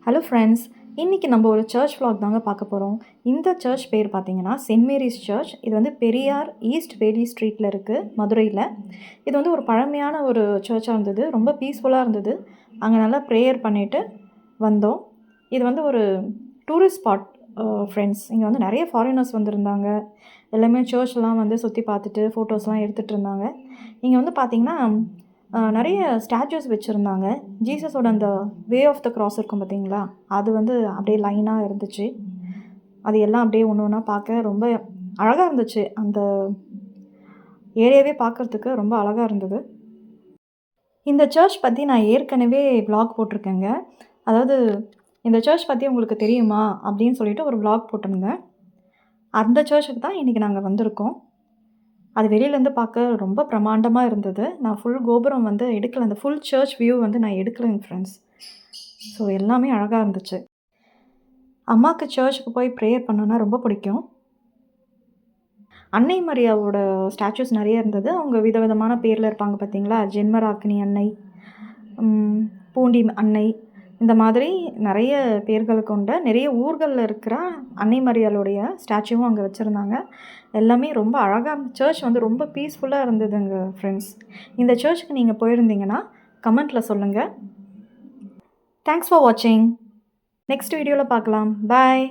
Hello friends, இன்றைக்கி நம்ம ஒரு சர்ச் vlog தாங்க பார்க்க போகிறோம். இந்த சர்ச் பேர் பார்த்தீங்கன்னா சென்ட் மேரிஸ் சர்ச். இது வந்து பெரியார் ஈஸ்ட் வேலி ஸ்ட்ரீட்டில் இருக்குது, மதுரையில். இது வந்து ஒரு பழமையான ஒரு சர்ச்சாக இருந்தது. ரொம்ப பீஸ்ஃபுல்லாக இருந்தது. அங்கே நல்லா ப்ரேயர் பண்ணிவிட்டு வந்தோம். இது வந்து ஒரு டூரிஸ்ட் ஸ்பாட் ஃப்ரெண்ட்ஸ். இங்கே வந்து நிறைய ஃபாரினர்ஸ் வந்திருந்தாங்க. எல்லாமே சர்ச்லாம் வந்து சுற்றி பார்த்துட்டு ஃபோட்டோஸ்லாம் எடுத்துகிட்டு இருந்தாங்க. இங்கே வந்து பார்த்திங்கன்னா நிறைய ஸ்டாச்சூஸ் வச்சுருந்தாங்க. ஜீசஸோட அந்த வே ஆஃப் த கிராஸ் இருக்கும் பார்த்தீங்களா, அது வந்து அப்படியே லைனாக இருந்துச்சு. அது எல்லாம் அப்படியே ஒன்று ஒன்றா பார்க்க ரொம்ப அழகாக இருந்துச்சு. அந்த ஏரியாவே பார்க்குறதுக்கு ரொம்ப அழகாக இருந்தது. இந்த சர்ச் பற்றி நான் ஏற்கனவே vlog போட்டிருக்கேங்க. அதாவது இந்த சர்ச் பற்றி உங்களுக்கு தெரியுமா அப்படின்னு சொல்லிட்டு ஒரு vlog போட்டிருந்தேன். அந்த சர்ச்சுக்கு தான் இன்றைக்கி நாங்கள் வந்திருக்கோம். அது வெளியிலேருந்து பார்க்க ரொம்ப பிரமாண்டமாக இருந்தது. நான் ஃபுல் கோபுரம் வந்து எடுக்கல. அந்த ஃபுல் சர்ச் வியூ வந்து நான் எடுக்கலைங்க ஃப்ரெண்ட்ஸ். ஸோ எல்லாமே அழகாக இருந்துச்சு. அம்மாவுக்கு சர்ச்சுக்கு போய் ப்ரேயர் பண்ணோன்னா ரொம்ப பிடிக்கும். அன்னை மரியாவோட ஸ்டாச்சூஸ் நிறைய இருந்தது. அவங்க விதவிதமான பேரில் இருப்பாங்க பார்த்தீங்களா, ஜென்மராக்கினி அன்னை, பூண்டி அன்னை, இந்த மாதிரி நிறைய பேர்கள் கொண்ட நிறைய ஊர்களில் இருக்கிற அன்னை மரியாளுடைய ஸ்டாச்சுவும் அங்கே வச்சுருந்தாங்க. எல்லாமே ரொம்ப அழகாக சர்ச் வந்து ரொம்ப பீஸ்ஃபுல்லாக இருந்ததுங்க ஃப்ரெண்ட்ஸ். இந்த சர்ச்சுக்கு நீங்கள் போயிருந்தீங்கன்னா கமெண்ட்டில் சொல்லுங்கள். தேங்க்ஸ் ஃபார் வாட்சிங். நெக்ஸ்ட் வீடியோவில் பார்க்கலாம். பாய்.